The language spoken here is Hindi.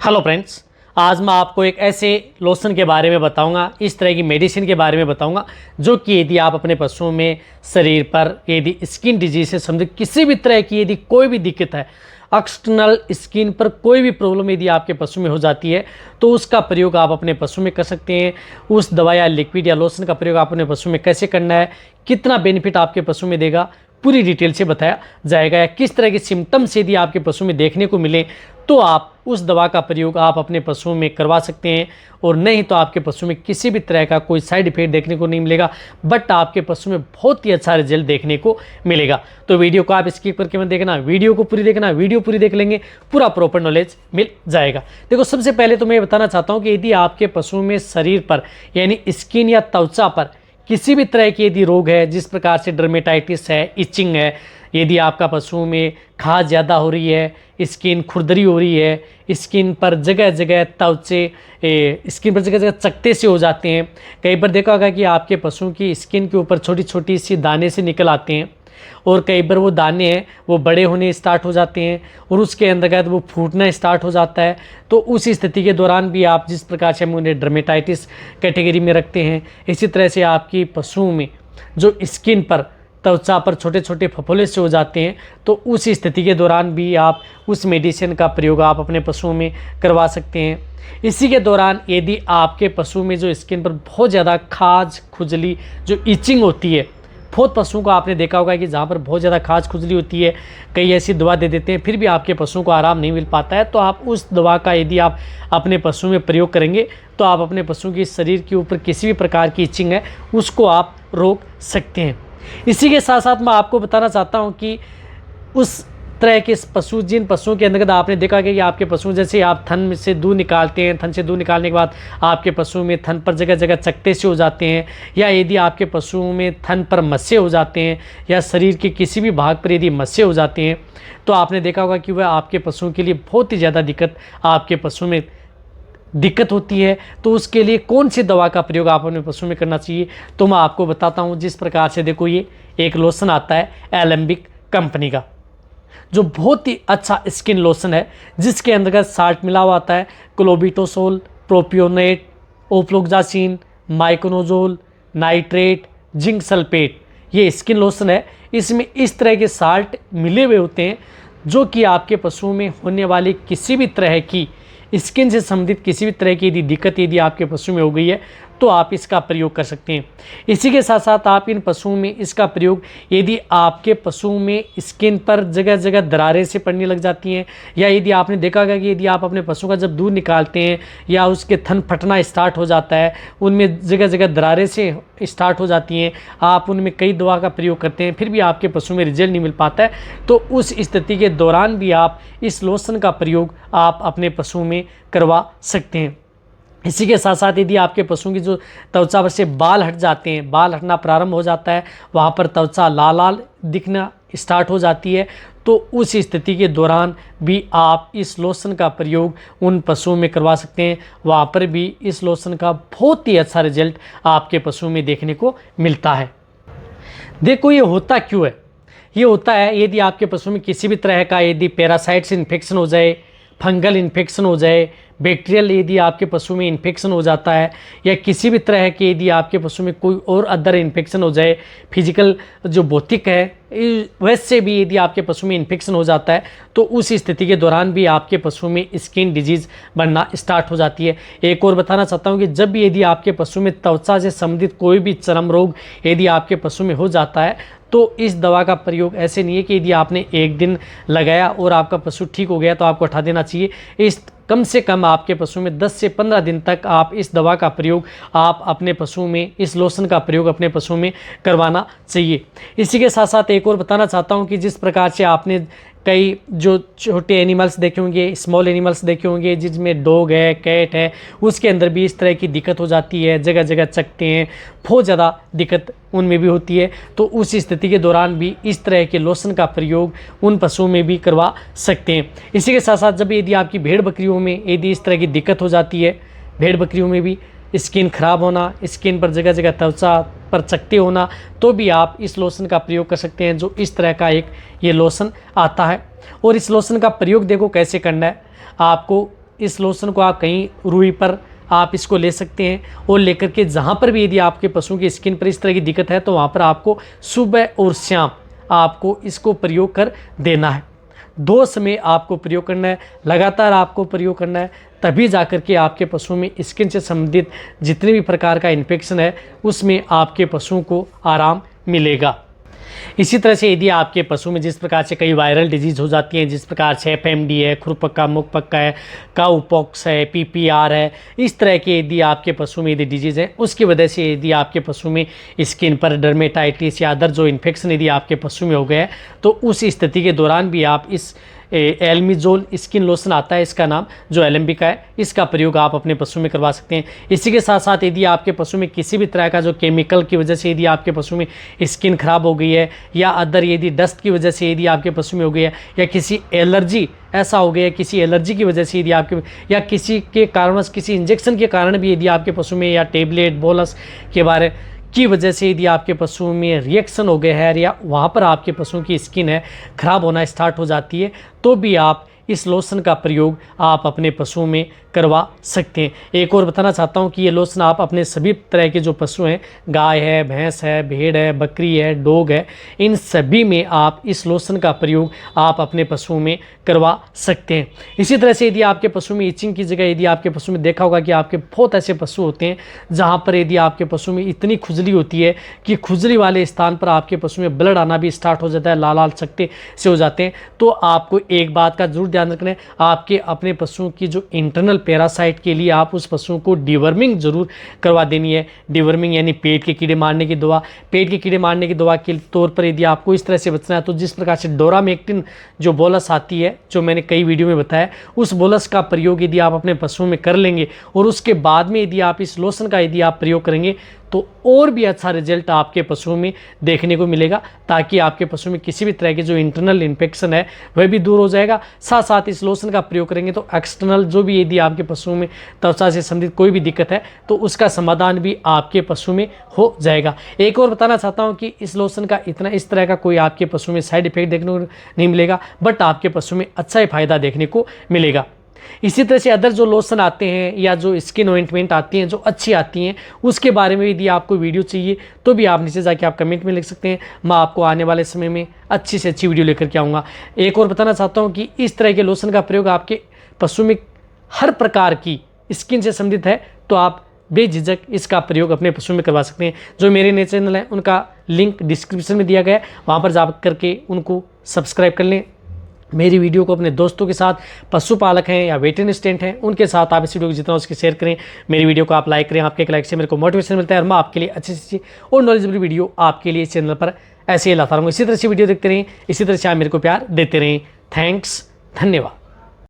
हेलो फ्रेंड्स, आज मैं आपको एक ऐसे लोशन के बारे में बताऊंगा, इस तरह की मेडिसिन के बारे में बताऊंगा जो कि यदि आप अपने पशुओं में शरीर पर यदि स्किन डिजीज से संबंधित किसी भी तरह की यदि कोई भी दिक्कत है, एक्सटर्नल स्किन पर कोई भी प्रॉब्लम यदि आपके पशु में हो जाती है तो उसका प्रयोग आप अपने पशु में कर सकते हैं। उस दवा या लिक्विड या लोशन का प्रयोग आप अपने पशु में कैसे करना है, कितना बेनिफिट आपके पशु में देगा, पूरी डिटेल से बताया जाएगा। या किस तरह के सिम्टम्स यदि आपके पशु में देखने को मिले तो आप उस दवा का प्रयोग आप अपने पशुओं में करवा सकते हैं, और नहीं तो आपके पशु में किसी भी तरह का कोई साइड इफेक्ट देखने को नहीं मिलेगा, बट आपके पशु में बहुत ही अच्छा रिजल्ट देखने को मिलेगा। तो वीडियो को आप स्किप करके मत देखना, वीडियो को पूरी देखना, वीडियो पूरी देख लेंगे पूरा प्रॉपर नॉलेज मिल जाएगा। देखो, सबसे पहले तो मैं बताना चाहता हूँ कि यदि आपके पशुओं में शरीर पर यानी स्किन या त्वचा पर किसी भी तरह की यदि रोग है, जिस प्रकार से डर्मेटाइटिस है, इचिंग है, यदि आपका पशुओं में खाज ज़्यादा हो रही है, स्किन खुरदरी हो रही है, स्किन पर जगह जगह स्किन पर जगह जगह चकत्ते से हो जाते हैं। कई बार देखा होगा कि आपके पशुओं की स्किन के ऊपर छोटी छोटी सी दाने से निकल आते हैं, और कई बार वो दाने हैं वो बड़े होने स्टार्ट हो जाते हैं और उसके अंतर्गत वो फूटना स्टार्ट हो जाता है। तो उस स्थिति के दौरान भी आप जिस प्रकार से हम उन्हें डर्मेटाइटिस कैटेगरी में रखते हैं, इसी तरह से आपकी पशुओं में जो स्किन पर त्वचा पर छोटे छोटे फफोले से हो जाते हैं, तो उस स्थिति के दौरान भी आप उस मेडिसिन का प्रयोग आप अपने पशुओं में करवा सकते हैं। इसी के दौरान यदि आपके पशु में जो स्किन पर बहुत ज़्यादा खाज खुजली जो इचिंग होती है, बहुत पशुओं को आपने देखा होगा कि जहाँ पर बहुत ज़्यादा खाज खुजली होती है, कई ऐसी दवा दे देते हैं फिर भी आपके पशुओं को आराम नहीं मिल पाता है, तो आप उस दवा का यदि आप अपने पशु में प्रयोग करेंगे तो आप अपने पशु के शरीर के ऊपर किसी भी प्रकार की इचिंग है उसको आप रोक सकते हैं। इसी के साथ साथ मैं आपको बताना चाहता हूँ कि उस तरह के पशु, जिन पशुओं के अंतर्गत आपने देखा कि आपके पशु जैसे आप थन से दूध निकालते हैं, थन से दूध निकालने के बाद आपके पशु में थन पर जगह जगह चकत्ते से हो जाते हैं, या यदि आपके पशुओं में थन पर मस्से हो जाते हैं या शरीर के किसी भी भाग पर यदि मस्से हो जाते हैं, तो आपने देखा होगा कि वह आपके पशुओं के लिए बहुत ही ज़्यादा आपके पशु में दिक्कत होती है। तो उसके लिए कौन सी दवा का प्रयोग आप अपने पशु में करना चाहिए, तो मैं आपको बताता हूँ। जिस प्रकार से देखो, ये एक लोशन आता है एलेम्बिक कंपनी का, जो बहुत ही अच्छा स्किन लोशन है, जिसके अंतर्गत साल्ट मिला हुआ आता है, clobetasol, propionate, ofloxacin, miconazole, nitrate, zinc sulphate. ये स्किन लोशन है, इसमें इस तरह के साल्ट मिले हुए होते हैं जो कि आपके पशुओं में होने वाली किसी भी तरह की स्किन से संबंधित किसी भी तरह की यदि दिक्कत यदि आपके पशु में हो गई है तो आप इसका प्रयोग कर सकते हैं। इसी के साथ साथ आप इन पशुओं में इसका प्रयोग यदि आपके पशुओं में स्किन पर जगह जगह दरारें से पड़ने लग जाती हैं, या यदि आपने देखा होगा कि यदि आप अपने पशु का जब दूध निकालते हैं या उसके थन फटना स्टार्ट हो जाता है, उनमें जगह जगह दरारें से स्टार्ट हो जाती हैं, आप उनमें कई दवा का प्रयोग करते हैं फिर भी आपके पशु में रिजल्ट नहीं मिल पाता है, तो उस स्थिति के दौरान भी आप इस लोशन का प्रयोग आप अपने पशुओं में करवा सकते हैं। इसी के साथ साथ यदि आपके पशुओं की जो त्वचा पर से बाल हट जाते हैं, बाल हटना प्रारंभ हो जाता है, वहाँ पर त्वचा लाल लाल दिखना स्टार्ट हो जाती है, तो उस स्थिति के दौरान भी आप इस लोशन का प्रयोग उन पशुओं में करवा सकते हैं। वहाँ पर भी इस लोशन का बहुत ही अच्छा रिजल्ट आपके पशुओं में देखने को मिलता है। देखो, ये होता क्यों है? ये होता है यदि आपके पशु में किसी भी तरह का यदि पैरासाइट्स इन्फेक्शन हो जाए, फंगल इन्फेक्शन हो जाए, बैक्टीरियल यदि आपके पशु में इन्फेक्शन हो जाता है, या किसी भी तरह के यदि आपके पशु में कोई और अदर इन्फेक्शन हो जाए, फिजिकल जो भौतिक है वैसे भी यदि आपके पशु में इन्फेक्शन हो जाता है, तो उस स्थिति के दौरान भी आपके पशु में स्किन डिजीज़ बनना स्टार्ट हो जाती है। एक और बताना चाहता हूँ कि जब भी यदि आपके पशु में त्वचा से संबंधित कोई भी चर्म रोग यदि आपके पशु में हो जाता है, तो इस दवा का प्रयोग ऐसे नहीं है कि यदि आपने एक दिन लगाया और आपका पशु ठीक हो गया तो आपको हटा देना चाहिए। इस कम से कम आपके पशु में 10 से 15 दिन तक आप इस दवा का प्रयोग आप अपने पशुओं में, इस लोशन का प्रयोग अपने पशुओं में करवाना चाहिए। इसी के साथ साथ एक और बताना चाहता हूँ कि जिस प्रकार से आपने कई जो छोटे एनिमल्स देखे होंगे, स्मॉल एनिमल्स देखे होंगे, जिसमें डॉग है, कैट है, उसके अंदर भी इस तरह की दिक्कत हो जाती है, जगह जगह चकते हैं, बहुत ज़्यादा दिक्कत उनमें भी होती है, तो उस स्थिति के दौरान भी इस तरह के लोशन का प्रयोग उन पशुओं में भी करवा सकते हैं। इसी के साथ साथ जब यदि आपकी भेड़ बकरियों में यदि इस तरह की दिक्कत हो जाती है, भेड़ बकरियों में भी स्किन खराब होना, स्किन पर जगह जगह त्वचा पर चकते होना, तो भी आप इस लोशन का प्रयोग कर सकते हैं, जो इस तरह का एक ये लोशन आता है। और इस लोशन का प्रयोग देखो कैसे करना है। आपको इस लोशन को आप कहीं रुई पर आप इसको ले सकते हैं और लेकर के जहाँ पर भी यदि आपके पशुओं की स्किन पर इस तरह की दिक्कत है तो वहाँ पर आपको सुबह और शाम आपको इसको प्रयोग कर देना है। 2 समय आपको प्रयोग करना है, लगातार आपको प्रयोग करना है, तभी जाकर के आपके पशुओं में स्किन से संबंधित जितने भी प्रकार का इन्फेक्शन है उसमें आपके पशुओं को आराम मिलेगा। इसी तरह से यदि आपके पशु में जिस प्रकार से कई वायरल डिजीज़ हो जाती हैं, जिस प्रकार से FMD है, खुरपक्का मुखपक्का है, काउपॉक्स है, PPR है, इस तरह के यदि आपके पशु में यदि डिजीज़ है उसकी वजह से यदि आपके पशु में स्किन पर डर्मेटाइटिस या अदर जो इन्फेक्शन यदि आपके पशु में हो गया है तो उस स्थिति के दौरान भी आप इस एल्मिजोल स्किन लोशन आता है, इसका नाम जो LMB का है, इसका प्रयोग आप अपने पशु में करवा सकते हैं। इसी के साथ साथ यदि आपके पशु में किसी भी तरह का जो केमिकल की वजह से यदि आपके पशु में स्किन खराब हो गई है या अदर यदि डस्ट की वजह से यदि आपके पशु में हो गई है या किसी एलर्जी ऐसा हो गया है, किसी एलर्जी की वजह से यदि आपके या किसी के कारणवश किसी इंजेक्शन के कारण भी यदि आपके पशु में या टेबलेट बोलस के बारे की वजह से यदि आपके पशुओं में रिएक्शन हो गया है या वहाँ पर आपके पशुओं की स्किन है ख़राब होना स्टार्ट हो जाती है तो भी आप इस लोशन का प्रयोग आप अपने पशुओं में करवा सकते हैं। एक और बताना चाहता हूँ कि ये लोशन आप अपने सभी तरह के जो पशु हैं, गाय है, भैंस है, भेड़ है, बकरी है, डॉग है, इन सभी में आप इस लोशन का प्रयोग आप अपने पशुओं में करवा सकते हैं। इसी तरह से यदि आपके पशु में इचिंग की जगह यदि आपके पशु में देखा होगा कि आपके बहुत ऐसे पशु होते हैं जहाँ पर यदि आपके पशु में इतनी खुजली होती है कि खुजली वाले स्थान पर आपके पशु में ब्लड आना भी स्टार्ट हो जाता है, लाल लाल चकत्ते से हो जाते हैं, तो आपको एक बात का जरूर ध्यान रखना है, आपके अपने पशुओं की जो इंटरनल पैरासाइट के लिए आप उस पशुओं को डिवर्मिंग जरूर करवा देनी है। डिवर्मिंग यानी पेट के कीड़े मारने की दवा। पेट के कीड़े मारने की दवा के तौर पर यदि आपको इस तरह से बचना है तो जिस प्रकार से डोरामेक्टिन जो बोलस आती है, जो मैंने कई वीडियो में बताया, उस बोलस का प्रयोग यदि आप अपने पशुओं में कर लेंगे और उसके बाद में यदि आप इस लोशन का यदि आप प्रयोग करेंगे तो और भी अच्छा रिजल्ट आपके पशुओं में देखने को मिलेगा, ताकि आपके पशु में किसी भी तरह की जो इंटरनल इन्फेक्शन है वह भी दूर हो जाएगा। साथ साथ इस लोशन का प्रयोग करेंगे तो एक्सटर्नल जो भी यदि आपके पशुओं में त्वचा से संबंधित कोई भी दिक्कत है तो उसका समाधान भी आपके पशु में हो जाएगा। एक और बताना चाहता हूँ कि इस लोशन का इस तरह का कोई आपके पशु में साइड इफेक्ट देखने को नहीं मिलेगा, बट आपके पशु में अच्छा ही फायदा देखने को मिलेगा। इसी तरह से अदर जो लोशन आते हैं या जो स्किन ऑइंटमेंट आती हैं जो अच्छी आती हैं, उसके बारे में यदि आपको वीडियो चाहिए तो भी आप नीचे जाके आप कमेंट में लिख सकते हैं। मैं आपको आने वाले समय में अच्छी से अच्छी वीडियो लेकर के आऊँगा। एक और बताना चाहता हूँ कि इस तरह के लोशन का प्रयोग आपके पशु में हर प्रकार की स्किन से संबंधित है तो आप बेझिझक इसका प्रयोग अपने पशु में करवा सकते हैं। जो मेरे नए चैनल हैं उनका लिंक डिस्क्रिप्शन में दिया गया है, वहाँ पर जा करके उनको सब्सक्राइब कर लें। मेरी वीडियो को अपने दोस्तों के साथ, पशुपालक हैं या वेटरनरी असिस्टेंट हैं, उनके साथ आप इस वीडियो को जितना उसके शेयर करें। मेरी वीडियो को आप लाइक करें, आपके एक लाइक से मेरे को मोटिवेशन मिलता है और मैं आपके लिए अच्छी सी और नॉलेजेबल वीडियो आपके लिए इस चैनल पर ऐसे ही लाता रहूँगा। इसी तरह से वीडियो देखते रहें, इसी तरह से आप मेरे को प्यार देते रहें। थैंक्स, धन्यवाद।